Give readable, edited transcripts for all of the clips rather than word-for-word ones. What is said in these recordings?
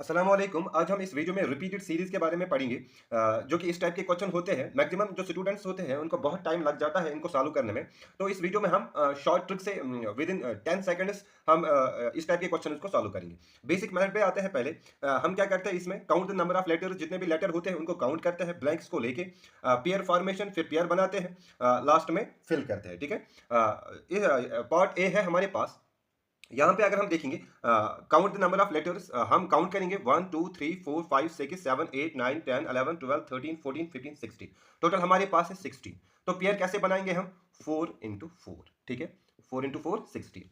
अस्सलाम वालेकुम। आज हम इस वीडियो में रिपीटेड सीरीज़ के बारे में पढ़ेंगे, जो कि इस टाइप के क्वेश्चन होते हैं। मैक्सिमम जो स्टूडेंट्स होते हैं उनको बहुत टाइम लग जाता है इनको सॉल्व करने में। तो इस वीडियो में हम शॉर्ट ट्रिक से विद इन 10 सेकंड्स हम इस टाइप के क्वेश्चन को सॉल्व करेंगे। बेसिक मेथड पे आते हैं पहले। हम क्या करते हैं इसमें count the number of letters, जितने भी लेटर होते हैं उनको काउंट करते हैं ब्लैंक्स को लेके। पेयर फॉर्मेशन, फिर पेयर बनाते हैं, लास्ट में फिल करते हैं। ठीक है। पार्ट ए है हमारे पास। यहाँ पे अगर हम देखेंगे count the number of letters, हम काउंट करेंगे 1 2 3 4 5 6 7 8 9 10 11 12 13 14 15 16। टोटल हमारे पास है 16। तो पेयर कैसे बनाएंगे हम? 4 into 4। ठीक है। 4 into 4 16।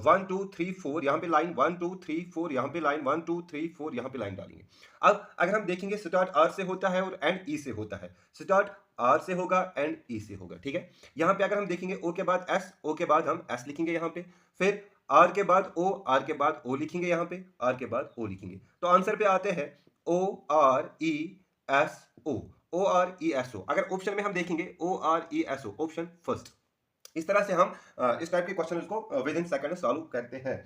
1 2 3 4 यहाँ पे लाइन, 1 2 3 4 यहाँ पे लाइन, 1 2 3 4 यहाँ पे लाइन डालेंगे। अब अगर हम देखेंगे स्टार्ट आर से होता है और एंड ई से होता है। स्टार्ट आर से होगा, एंड ई से होगा। ठीक है। यहाँ पे अगर हम देखेंगे ओ के बाद एस, ओ के बाद हम एस लिखेंगे यहाँ पे, फिर आर के बाद ओ, आर के बाद ओ लिखेंगे यहाँ पे, आर के बाद ओ लिखेंगे। तो आंसर पे आते हैं O R E S O. O R E S O. अगर ऑप्शन में हम देखेंगे O R E S O, option first. इस तरह से हम इस टाइप के क्वेश्चन को विद इन सेकंड सॉल्व करते हैं।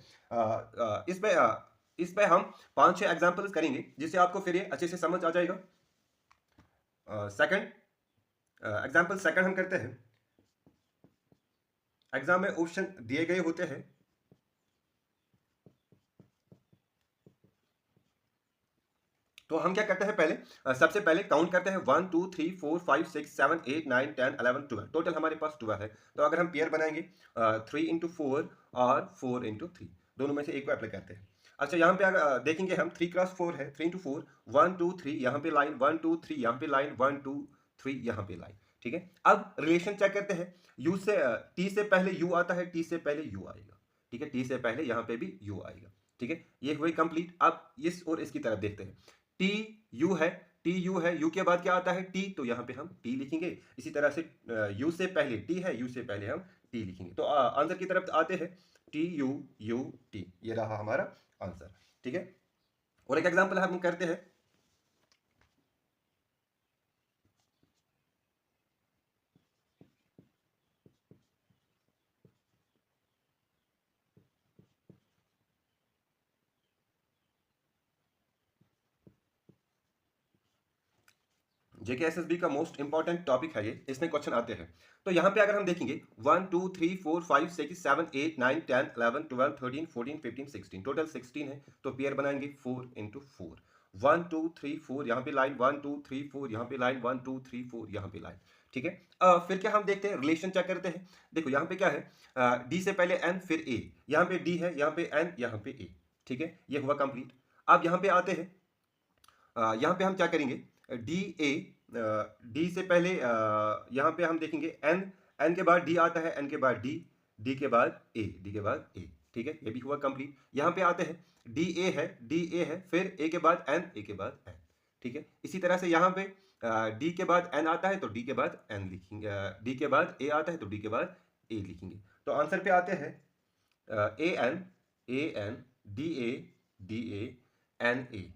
इस पे हम 5-6 एग्जांपल्स करेंगे जिससे आपको फिर ये अच्छे से समझ आ जाएगा। सेकंड एग्जांपल सेकंड हम करते हैं। एग्जाम में ऑप्शन दिए गए होते हैं। तो हम क्या करते हैं पहले, सबसे पहले काउंट करते हैं 1 2 3 4 5 6 7 8 9 10 11 12। टोटल हमारे पास 12 है। तो अगर हम पेयर बनाएंगे 3 into 4 और 4 into 3, दोनों में से एक को अप्लाई करते हैं। अच्छा, यहाँ पे अगर देखेंगे हम 3 × 4 है, 3 into 4, 1 2 3 यहाँ पे लाइन, 1 2 3 यहाँ पे लाइन, 1 2 3 यहाँ पे लाइन। ठीक है। अब रिलेशन चेक करते हैं। यू से टी से पहले यू आता है, टी से पहले यू आएगा। ठीक है। टी से पहले यहाँ पे भी यू आएगा। ठीक है। ये हुई कंप्लीट। अब इस और इसकी तरफ देखते हैं। टी यू है, टी यू है, यू के बाद क्या आता है? टी। तो यहाँ पे हम टी लिखेंगे। इसी तरह से यू से पहले टी है, यू से पहले हम टी लिखेंगे। तो आंसर की तरफ आते हैं, टी यू यू टी। ये रहा हमारा आंसर। ठीक है। और एक एग्जांपल हम करते हैं। जेकेएसएसबी का मोस्ट इंपॉर्टेंट टॉपिक है ये, इसमें क्वेश्चन आते हैं। तो यहाँ पे अगर हम देखेंगे 1 2 3 4 5 6 7 8 9 10 11 12 13 14 15 16, टोटल 16 है। तो पेयर बनाएंगे 4 into 4। 1 2 3 4 यहाँ पे लाइन, 1 2 3 4 यहाँ पे लाइन, 1 2 3 4 यहाँ पे लाइन। ठीक है। फिर क्या हम देखते हैं, रिलेशन चेक करते हैं। देखो यहाँ पे क्या है, डी से पहले एन फिर ए, यहाँ पे डी है, यहाँ पे एन, यहाँ पे ए। ठीक है। ये हुआ कंप्लीट। अब यहाँ पे आते हैं, यहाँ पे हम क्या करेंगे, डी ए, डी से पहले यहाँ पे हम देखेंगे एन, एन के बाद डी आता है, एन के बाद डी, डी के बाद ए, डी के बाद ए। ठीक है। ये भी हुआ कंप्लीट। यहाँ पे आते हैं, डी ए है, डी ए है, फिर ए के बाद एन, ए के बाद एन। ठीक है। इसी तरह से यहाँ पे डी के बाद एन आता है तो डी के बाद एन लिखेंगे, डी के बाद ए आता है तो डी के बाद ए लिखेंगे। तो आंसर पे आते हैं A N D A, D A N A.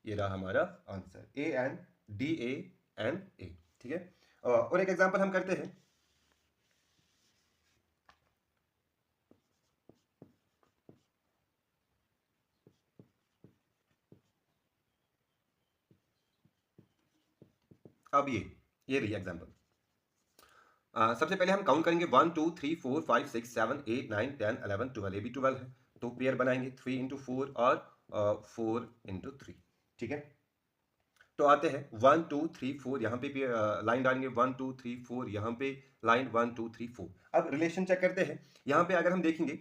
ये रहा हमारा answer, A N D A N A. ठीक है। और एक एग्जांपल हम करते हैं। अब ये रही एग्जांपल। सबसे पहले हम काउंट करेंगे 1 2 3 4 5 6 7 8 9 10 11 12। ये भी 12 है। तो पेयर बनाएंगे 3 into 4 और 4 into 3। ठीक है। तो आते हैं 1 2 3 4, यहाँ पे भी लाइन डालेंगे, 1 2 3 4 यहाँ पे लाइन, 1 2 3 4। अब रिलेशन चेक करते हैं। यहाँ पे अगर हम देखेंगे,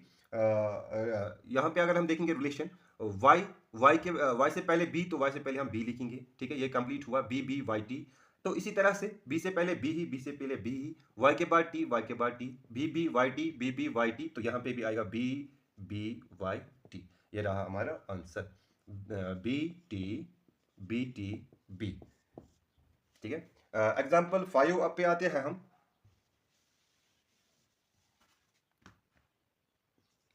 यहाँ पे अगर हम देखेंगे रिलेशन, y, y से पहले b, तो y से पहले हम b लिखेंगे। ठीक है। ये कंप्लीट हुआ, b b y t। तो इसी तरह से b से पहले b ही, b से पहले b ही, y के बाद t, y के बाद t, b b y t, b b y t। तो यहाँ पे भी आएगा b b y t। ये रहा हमारा answer, b t b t b। ठीक है। एग्जाम्पल 5 अब पे आते हैं हम।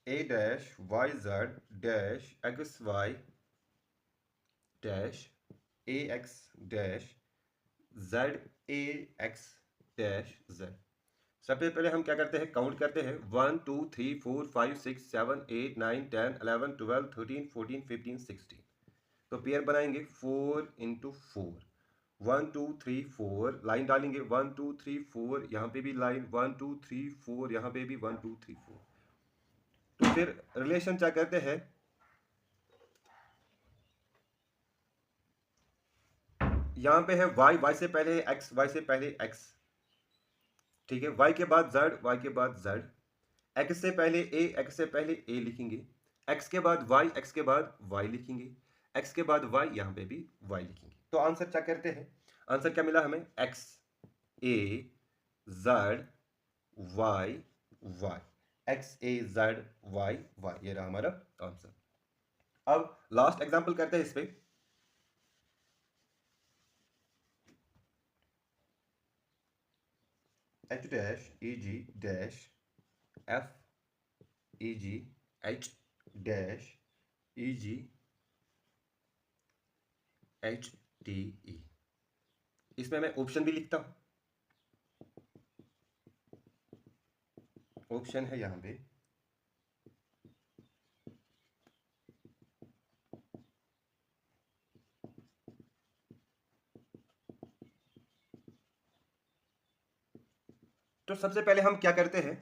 a dash Y Z dash X Y dash A X dash Z A X dash Z. सबसे पहले हम क्या करते हैं, काउंट करते हैं 1 2 3 4 5 6 7 8 9 10 11 12 13 14 15 16। तो पेयर बनाएंगे 4 इंटू 4, 1 2 3 4, लाइन डालेंगे 1 2 3 4, यहाँ पे भी लाइन 1 2 3 4, यहाँ पे भी 1 2 3 4। तो फिर रिलेशन चेक करते हैं। यहाँ पे है y, y से पहले है x, y से पहले x, ठीक है। y के बाद z, y के बाद z, x से पहले a, x से पहले a लिखेंगे, x के बाद y, x के बाद y लिखेंगे, x के बाद y, यहाँ पे भी y लिखेंगे। तो आंसर चेक करते हैं। आंसर क्या मिला हमें? x a z y y, x a z y y, ये रहा हमारा आंसर। अब लास्ट एग्जांपल करते हैं इस पे। h dash e g dash f e g h dash e g h t e, इसमें मैं ऑप्शन भी लिखता हूं। ऑप्शन है यहां पे तो सबसे पहले हम क्या करते हैं?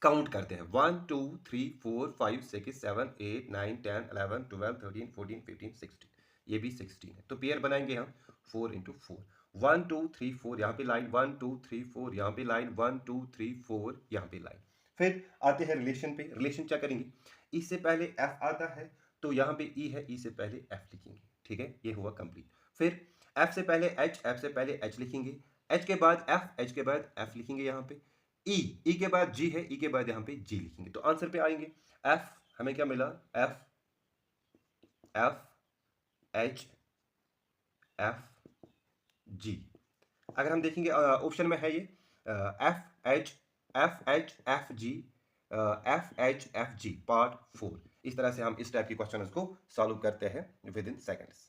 काउंट करते हैं। 1 2 3 4 5 6 7 8 9 10 11 12 13 14 15 16, ये भी 16 है। तो पेयर बनाएंगे हम 4 इंटू 4, 1 2 3 4, यहाँ पे लाइन 1 2 3 4, यहाँ पे लाइन 1 2 3 4, यहाँ पे लाइन। फिर आते हैं रिलेशन पे। रिलेशन क्या करेंगे? ई से पहले एफ आता है, तो यहाँ पे ई है, ई से पहले एफ लिखेंगे, ठीक है, ये हुआ कंप्लीट। फिर एफ से पहले एच, एफ से पहले एच लिखेंगे, एच के बाद एफ, एच के बाद एफ लिखेंगे, यहाँ पे ई, ई के बाद जी है, ई के बाद यहाँ पे जी लिखेंगे। तो आंसर पे आएंगे। एफ हमें क्या मिला? F F H F G. अगर हम देखेंगे ऑप्शन में है ये F H F G, F H F G part 4। इस तरह से हम इस टाइप के क्वेश्चन को सॉल्व करते हैं विद इन सेकेंड्स।